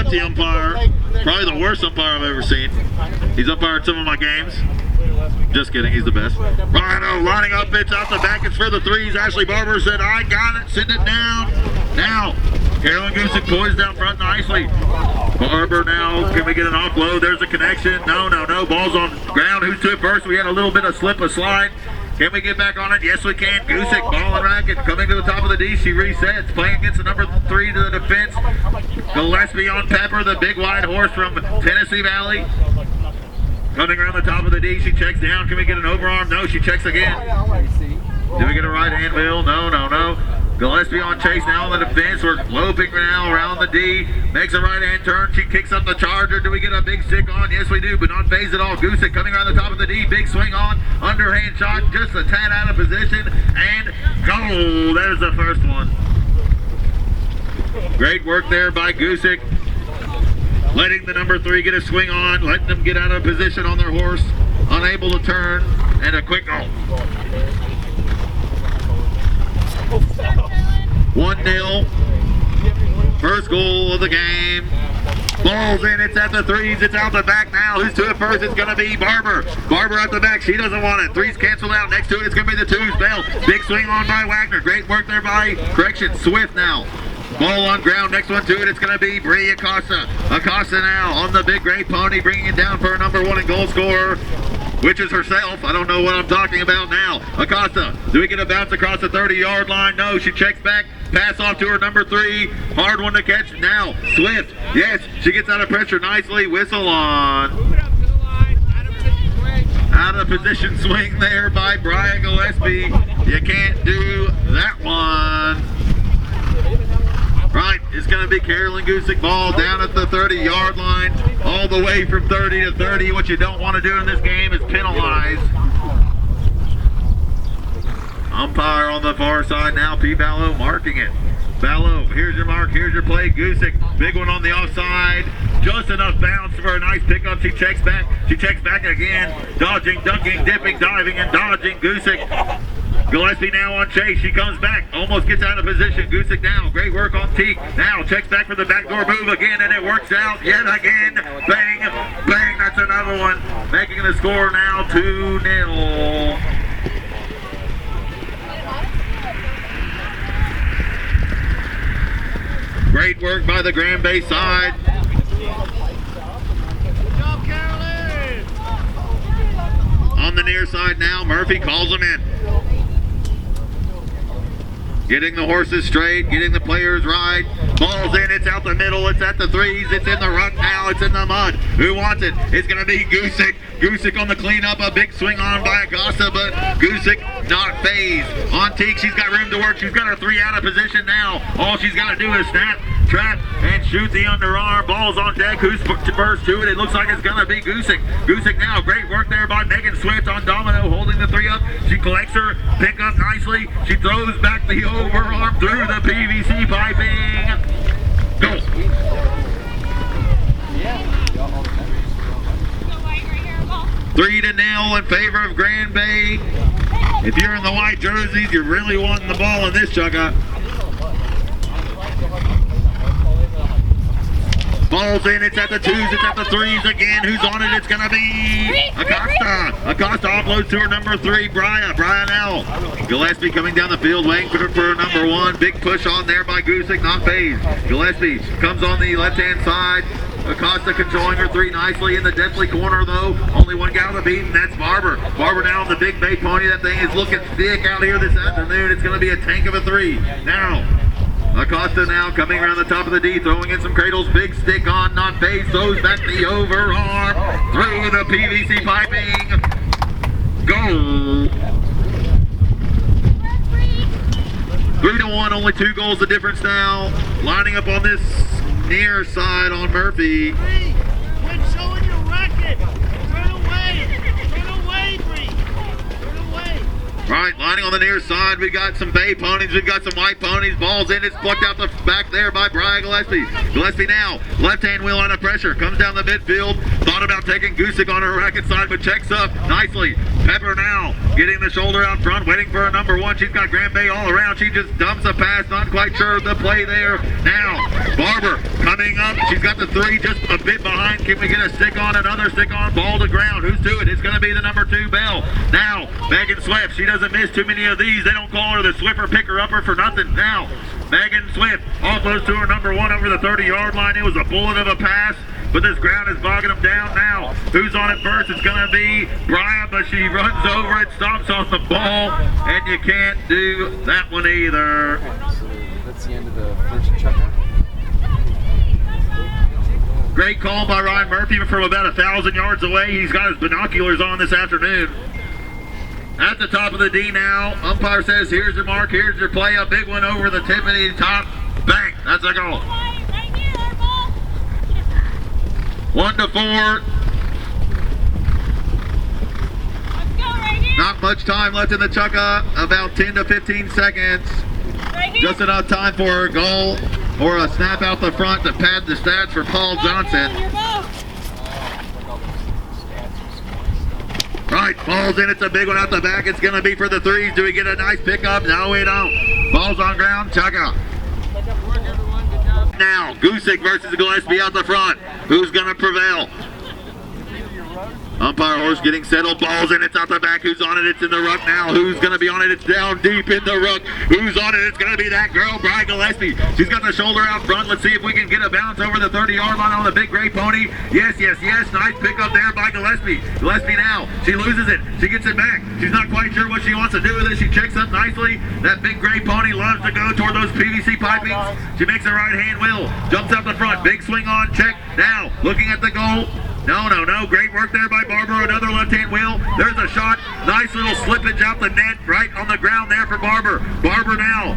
Monty umpire. Probably the worst umpire I've ever seen. He's umpired some of my games. Just kidding, he's the best. Rhino lining up, it's out the back, it's for the threes. Ashley Barber said, I got it, send it down. Now, Carolyn Gusick poised down front nicely. Barber now, can we get an offload? There's a connection. No. Ball's on ground. Who's to it first? We had a little bit of slip, a slide. Can we get back on it? Yes, we can. Gusick, ball and racket, coming to the top of the D. She resets, playing against the number 3 to the defense. Gillespie on Pepper, the big wide horse from Tennessee Valley. Coming around the top of the D, she checks down. Can we get an overarm? No, she checks again. Do we get a right hand, Bill? No. Gillespie on Chase now on the defense. We're loping now around the D. Makes a right hand turn. She kicks up the charger. Do we get a big stick on? Yes, we do, but not phased at all. Gusick coming around the top of the D. Big swing on. Underhand shot. Just a tad out of position. And goal. There's the first one. Great work there by Gusick. Letting the number 3 get a swing on. Letting them get out of position on their horse. Unable to turn. And a quick goal. 1-0. First goal of the game. Ball's in, it's at the threes, it's out the back now. Who's to it first? It's going to be Barber. Barber at the back, she doesn't want it. Threes canceled out, next to it, it's going to be the twos. Bell, big swing on by Wagner. Great work there by, Swift now. Ball on ground, next one to it, it's going to be Bree Acosta. Acosta now on the big gray pony, bringing it down for a number 1 and goal scorer, which is herself. I don't know what I'm talking about now. Acosta, do we get a bounce across the 30-yard line? No, she checks back, pass off to her number 3. Hard one to catch now. Swift, yes, she gets out of pressure nicely. Whistle on. Out of position swing there by Brian Gillespie. You can't do that one. Right, it's going to be Carolyn Gusick, ball down at the 30-yard line, all the way from 30 to 30. What you don't want to do in this game is penalize. Umpire on the far side now, P. Ballo marking it. Ballo, here's your mark, here's your play. Gusick, big one on the offside. Just enough bounce for a nice pickup. She checks back again. Dodging, dunking, dipping, diving, and dodging. Gusick. Gillespie now on Chase. She comes back. Almost gets out of position. Gusick down. Great work on Teak. Now checks back for the backdoor move again, and it works out yet again. Bang. Bang. That's another one. Making the score now 2-0. Great work by the Grand Bay side. Good job, Carolyn. On the near side now, Murphy calls them in. Getting the horses straight, getting the players right. Ball's in, it's out the middle, it's at the threes, it's in the ruck now, it's in the mud. Who wants it? It's going to be Gusick. Gusick on the cleanup, a big swing on by Acosta, but Gusick not phased. On Teak, she's got room to work. She's got her 3 out of position now. All she's got to do is snap, trap, and shoot the underarm. Ball's on deck. Who's first to it? It looks like it's going to be Gusick. Gusick now, great work there by Megan Swift on Domino, holding the 3 up. She collects her, pick up nicely. She throws back the overarm through the PVC piping. Goal. 3-0 in favor of Grand Bay. If you're in the white jerseys, you're really wanting the ball in this chugga. Ball's in, it's at the 2s, it's at the 3s again. Who's on it? It's going to be Acosta. Acosta offloads to her number 3, Brian L. Gillespie coming down the field, waiting for number 1. Big push on there by Gusick, not phased. Gillespie comes on the left-hand side. Acosta controlling her 3 nicely in the deathly corner, though. Only one guy to beat, and that's Barber. Barber now on the big bay pony. That thing is looking thick out here this afternoon. It's going to be a tank of a 3. Now, Acosta now coming around the top of the D, throwing in some cradles. Big stick on, not phased. Throws back the overarm. Through the PVC piping. Goal. 3-1, only 2 goals the difference now. Lining up on this near side on Murphy. Bree, quit showing your racket. Turn away. Turn away, Bree. Turn away. Right, lining on the near side, we got some bay ponies, we've got some white ponies. Ball's in, it's plucked out the back there by Brian Gillespie. Gillespie now, left-hand wheel under pressure, comes down the midfield. Thought about taking Gusick on her racket side, but checks up nicely. Pepper now, getting the shoulder out front, waiting for a number one. She's got Grand Bay all around. She just dumps a pass, not quite sure of the play there. Now, Barber coming up. She's got the three just a bit behind. Can we get a stick on, another stick on, ball to ground? Who's to it? It's going to be the number 2, Bell. Now, Megan Swift. She doesn't miss too many of these. They don't call her the Swiffer picker-upper for nothing. Now, Megan Swift offloads to her number 1 over the 30-yard line. It was a bullet of a pass, but this ground is bogging them down now. Who's on it first? It's going to be Brian, but she runs over it, stomps on the ball, and you can't do that one either. So that's the end of the first checkout. Great call by Ryan Murphy from about 1,000 yards away. He's got his binoculars on this afternoon. At the top of the D now, umpire says, here's your mark, here's your play, a big one over the Tiffany top. Bang, that's a goal. 1-4. Not much time left in the chucka, about 10 to 15 seconds. Just enough time for a goal or a snap out the front to pad the stats for Paul Johnson. Right, ball's in, it's a big one out the back. It's going to be for the threes. Do we get a nice pickup? No, we don't. Ball's on ground, chucka. Now, Gusick versus Gillespie out the front. Who's going to prevail? Umpire horse getting settled. Ball's in. It's out the back. Who's on it? It's in the ruck now. Who's going to be on it? It's down deep in the ruck. Who's on it? It's going to be that girl, Brian Gillespie. She's got the shoulder out front. Let's see if we can get a bounce over the 30-yard line on the big gray pony. Yes, yes, yes. Nice pickup there by Gillespie. Gillespie now. She loses it. She gets it back. She's not quite sure what she wants to do with it. She checks up nicely. That big gray pony loves to go toward those PVC pipings. She makes a right-hand wheel. Jumps up the front. Big swing on. Check. Now, looking at the goal. No. Great work there by Barber. Another left-hand wheel. There's a shot. Nice little slippage out the net right on the ground there for Barber. Barber now.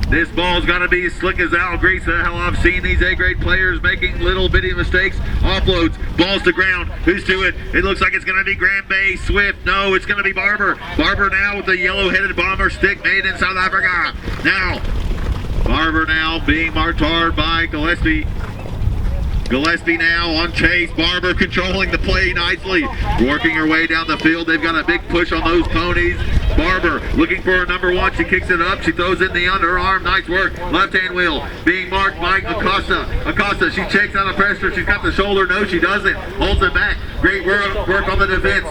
This ball's got to be slick as Al Grease. Hell, I've seen these A-grade players making little bitty mistakes. Offloads. Balls to ground. Who's to it? It looks like it's going to be Grand Bay Swift. No, it's going to be Barber. Barber now with the yellow-headed bomber stick made in South Africa. Now, Barber now being marked hard by Gillespie. Gillespie now on chase. Barber controlling the play nicely. Working her way down the field. They've got a big push on those ponies. Barber looking for a number 1. She kicks it up. She throws in the underarm. Nice work. Left-hand wheel being marked by Acosta. Acosta, she checks out of pressure. She's got the shoulder. No, she doesn't. Holds it back. Great work on the defense.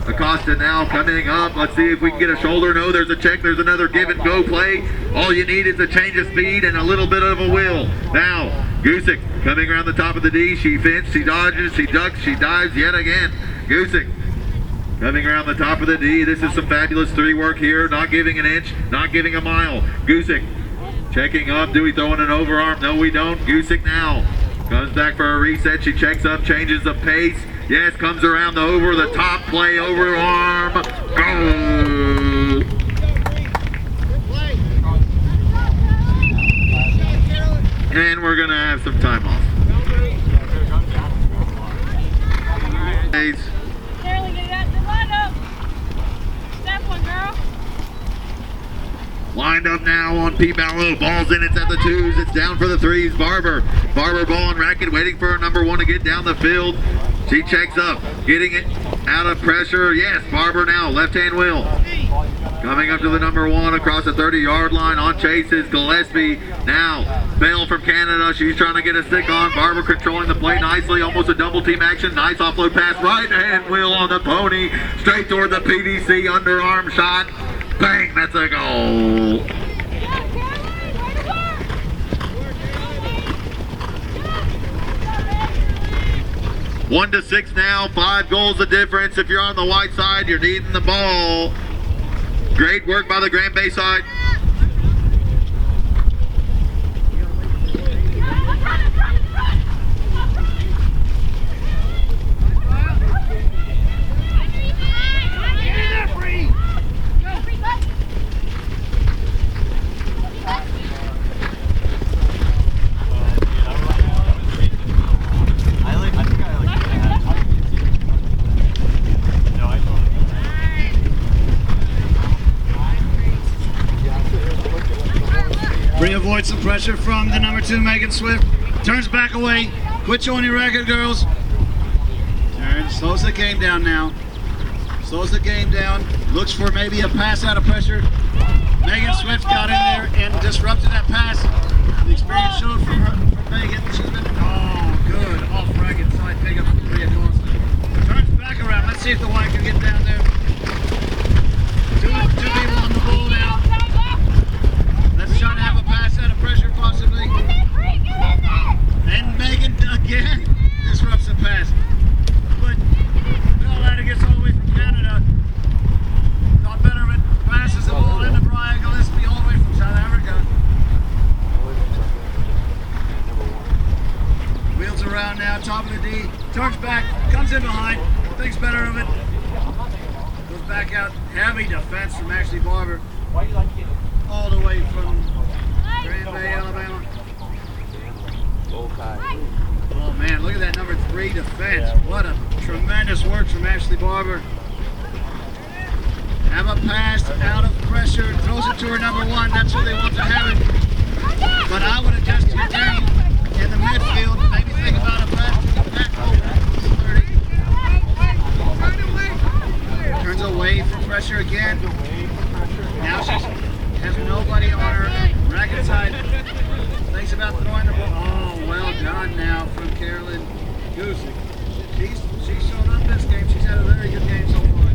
Acosta now coming up. Let's see if we can get a shoulder. No, there's a check. There's another give and go play. All you need is a change of speed and a little bit of a will. Now, Gusick coming around the top of the D. She feints, she dodges, she ducks, she dives yet again. Gusick coming around the top of the D. This is some fabulous 3 work here. Not giving an inch, not giving a mile. Gusick checking up. Do we throw in an overarm? No, we don't. Gusick now comes back for a reset. She checks up, changes the pace. Yes, comes around the over the top play, overarm. Goal! And we're going to have some time off. Carolyn, get out the line up. Step one, girl. Lined up now on P. Ballo. Ball's in. It's at the 2s. It's down for the 3s. Barber ball and racket. Waiting for a number 1 to get down the field. She checks up. Getting it out of pressure. Yes, Barber now. Left-hand wheel. Coming up to the number 1 across the 30-yard line. On chase is Gillespie. Now, Bale from Canada. She's trying to get a stick on. Barber controlling the play nicely. Almost a double team action. Nice offload pass. Right-hand wheel on the pony. Straight toward the PDC underarm shot. Bang, that's a goal. 1-6 now, 5 goals the difference. If you're on the white side, you're needing the ball. Great work by the Grand Bay side. avoid some pressure from the number 2, Megan Swift. Turns back away. Quit showing your record, girls. Turns, slows the game down now. Slows the game down. Looks for maybe a pass out of pressure. Megan Swift got in there and disrupted that pass. The experience showed from Megan. She's been, good. Off racket side pickup from Bria Dawson. Turns back around. Let's see if the white can get down there. Two people on the ball now. Let's try to have a pass out of pressure possibly. And Megan again disrupts the pass. But Bill Latta gets all the way from Canada. Thought better of it. Passes the ball into Brian Gillespie all the way from South Africa. Wheels around now, top of the D. Turns back, comes in behind, thinks better of it. Goes back out. Heavy defense from Ashley Barber. All the way from Grand Bay, Alabama. Oh man, look at that number 3 defense. What a tremendous work from Ashley Barber. Have a pass out of pressure, throws it to her number 1. That's who they want to have it. But I would adjust your team in the midfield. Maybe think about a pass to the back over 30. Turns away from pressure again. Now she has nobody on her racket side. Thinks about throwing the ball. Oh, well done now from Carolyn Goose. She's shown up this game. She's had a very good game so far.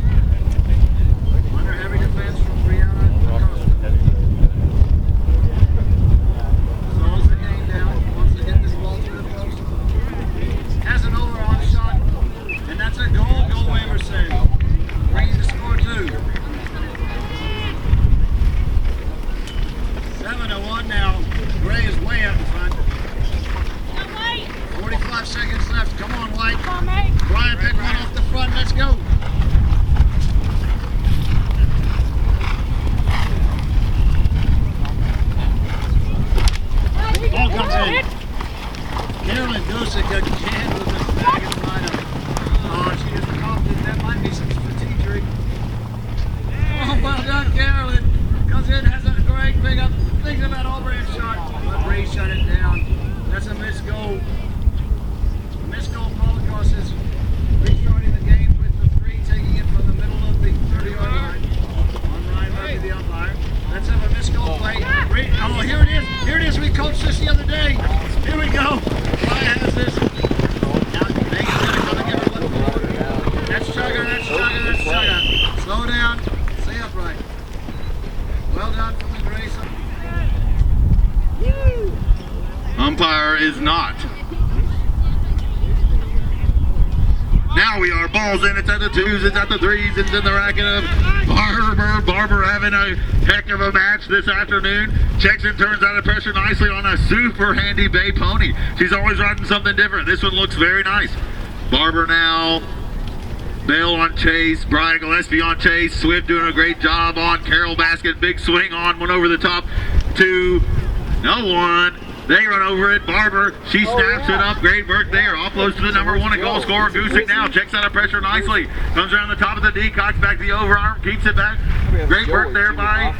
Under heavy defense from Brianna Acosta. Slows the game down. Wants to get this ball to the post. Has an over on shot. And that's a goal waiver save. Bringing the score 2. 7-1 now. Gray is way up in front. 45 seconds left. Come on, White. Come on, mate. Brian, pick one off the front. Let's go. Ball comes in. Carolyn Dosick again with this bag of lineup. Oh, she is confident. That might be some strategery. Oh, well done, Carolyn. Comes in, has a great pickup. Thinking about Albrecht's shot, but Bree shut it down. That's a missed goal. A missed goal. Polocrosse is restarting the game with the 3, taking it from the middle of the 30-yard line. On Ryan Murphy, the umpire. Let's have a missed goal play. Bree, oh, here it is. Here it is. We coached this the other day. Here we go. Ryan has this. Now, Megan's going to come and give her one. That's Chugger. That's Chugger. That's Chugger. Slow down. Stay upright. Well done from the Grace. Umpire is not. Now we are balls in. It's at the 2s, it's at the 3s, it's in the racket of Barber. Barber having a heck of a match this afternoon. Checks and turns out of pressure nicely on a super handy bay pony. She's always riding something different. This one looks very nice. Barber now. Bale on Chase, Brian Gillespie on Chase, Swift doing a great job on Carol Basket, big swing on one over the top to no one. They run over it. Barber, she snaps it up. Great work there. Offloads to the number 1 and goal scorer. Gusick now checks out of pressure nicely. Comes around the top of the D, cocks back the overarm, keeps it back. Great work there by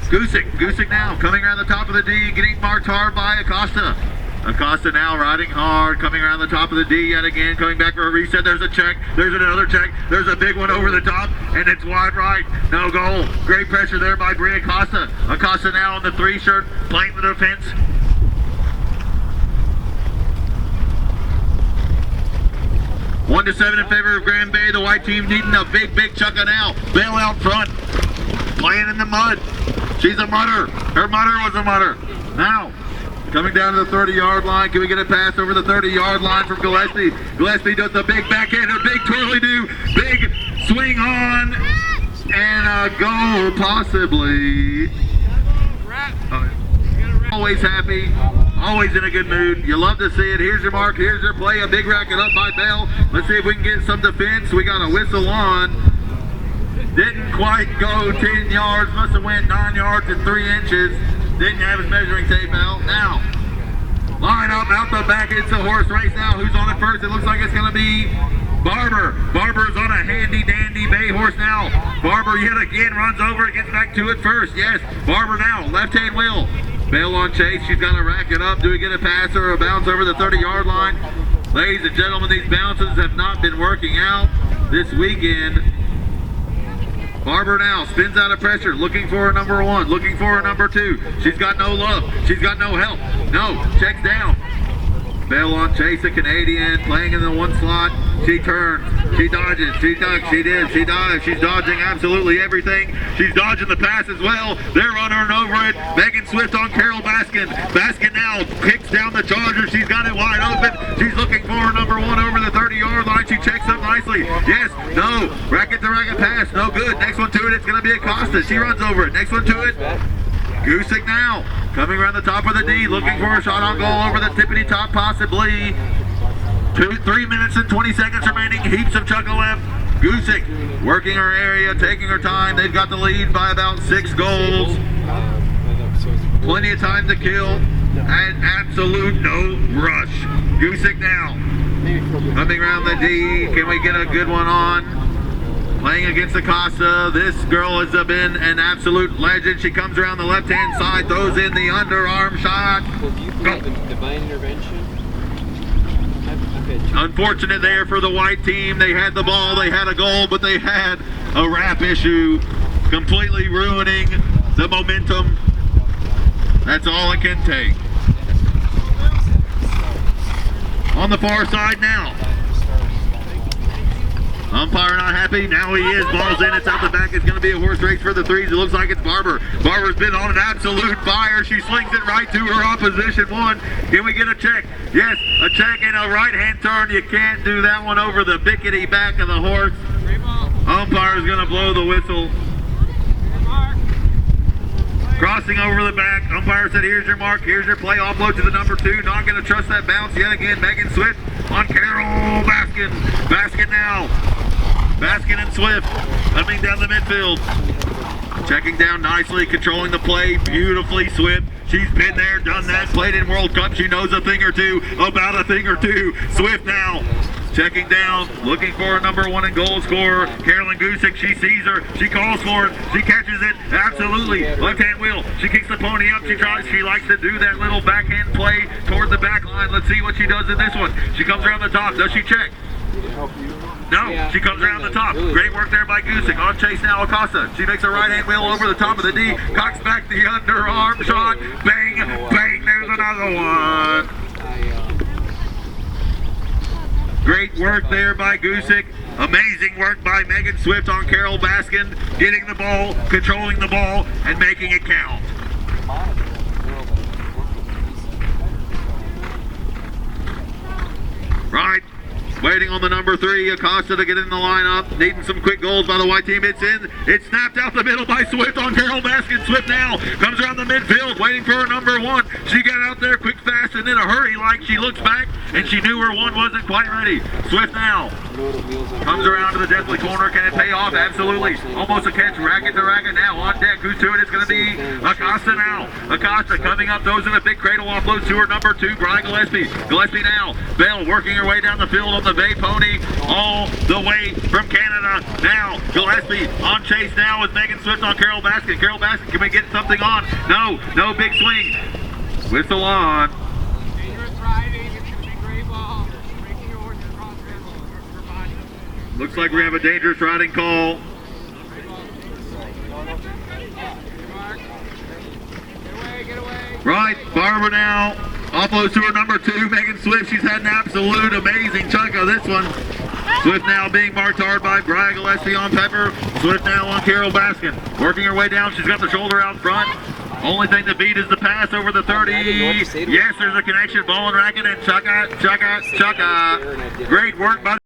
Gusick. Gusick now coming around the top of the D, getting marked hard by Acosta. Acosta now riding hard, coming around the top of the D yet again, coming back for a reset. There's a check, there's another check, there's a big one over the top, and it's wide right. No goal. Great pressure there by Bria Acosta. Acosta now on the 3 shirt, playing the defense. One to 7 in favor of Grand Bay. The white team needing a big chucker now. Bale out front, playing in the mud. She's a mudder. Her mudder was a mudder. Now, coming down to the 30-yard line. Can we get a pass over the 30-yard line from Gillespie? Gillespie does the big backhand, a big twirly-do, big swing on, and a goal possibly. Always happy, always in a good mood. You love to see it. Here's your mark, here's your play. A big racket up by Bell. Let's see if we can get some defense. We got a whistle on. Didn't quite go 10 yards, must have went 9 yards and 3 inches. Didn't have his measuring tape out. Now, line up out the back. It's a horse race now. Who's on it first? It looks like it's going to be Barber. Barber's on a handy dandy bay horse now. Barber yet again runs over it, gets back to it first. Yes, Barber now, left hand wheel. Bail on Chase. She's got to rack it up. Do we get a pass or a bounce over the 30-yard line? Ladies and gentlemen, these bounces have not been working out this weekend. Barber now spins out of pressure, looking for a number 1, looking for a number 2. She's got no love. She's got no help. No, checks down. Bail on Chase, a Canadian, playing in the 1 slot. She turns, she dodges, she ducks, she dives, she dives. She's dodging absolutely everything. She's dodging the pass as well. They're running over it. Megan Swift on Carol Baskin. Baskin now kicks down the Charger. She's got it wide open. She's looking for her number 1 over the 30-yard line. She checks up nicely. Yes, no, racket to racket pass, no good. Next one to it, it's going to be Acosta. She runs over it. Next one to it. Gusick now, coming around the top of the D, looking for a shot on goal over the tippity top possibly. 3 minutes and 20 seconds remaining, heaps of chuckle left. Gusick working her area, taking her time. They've got the lead by about 6 goals. Plenty of time to kill, and absolute no rush. Gusick now, coming around the D. Can we get a good one on? Playing against Acosta. This girl has been an absolute legend. She comes around the left-hand side, throws in the underarm shot. Go. Divine intervention. Unfortunate there for the white team. They had the ball, they had a goal, but they had a wrap issue, completely ruining the momentum. That's all it can take. On the far side now. Umpire not happy. Now he is. Ball's in. It's out the back. It's going to be a horse race for the 3s. It looks like it's Barber. Barber's been on an absolute fire. She slings it right to her opposition 1. Can we get a check? Yes, a check and a right-hand turn. You can't do that one over the bickety back of the horse. Umpire's going to blow the whistle. Crossing over the back. Umpire said, here's your mark. Here's your play. Offload to the number 2. Not going to trust that bounce yet again. Megan Swift on Carol Baskin. Baskin now. Baskin and Swift coming down the midfield. Checking down nicely, controlling the play beautifully. Swift, she's been there, done that, played in World Cup. She knows a thing or two about a thing or two. Swift now. Checking down, looking for a number 1 and goal scorer. Carolyn Gusick, she sees her, she calls for it, she catches it, absolutely. Left-hand wheel, she kicks the pony up, she likes to do that little backhand play toward the back line. Let's see what she does in this one. She comes around the top, does she check? No, yeah, she comes around the top. Great work there by Gusick. On Chase now, Acosta. She makes a right-hand wheel over the top of the D. Cocks back the underarm shot. Bang, bang, there's another one. Great work there by Gusick. Amazing work by Megan Swift on Carol Baskin. Getting the ball, controlling the ball, and making it count. Right. Waiting on the number 3, Acosta, to get in the lineup. Needing some quick goals by the white team. It's in. It's snapped out the middle by Swift on Carol Baskin. Swift now comes around the midfield, waiting for her number 1. She got out there quick, fast, and in a hurry. Like she looks back, and she knew her 1 wasn't quite ready. Swift now comes around to the deathly corner. Can it pay off? Absolutely. Almost a catch. Racket to racket now. On deck. Who's to it? It's going to be Acosta now. Acosta coming up. Those in a big cradle. Offloads to her number 2, Brian Gillespie. Gillespie now. Bell working her way down the field on the Bay Pony all the way from Canada. Now Gillespie on Chase now with Megan Swift on Carol Baskin. Carol Baskin, can we get something on? No, no big swing. Whistle on. Looks like we have a dangerous riding call. Right, Barber now. Offloads to her number 2, Megan Swift. She's had an absolute amazing chunk of this one. Swift now being marked hard by Brian Gillespie on Pepper. Swift now on Carol Baskin. Working her way down. She's got the shoulder out front. Only thing to beat is the pass over the 30. Yes, there's a connection. Ball and racket and chucka. Great work by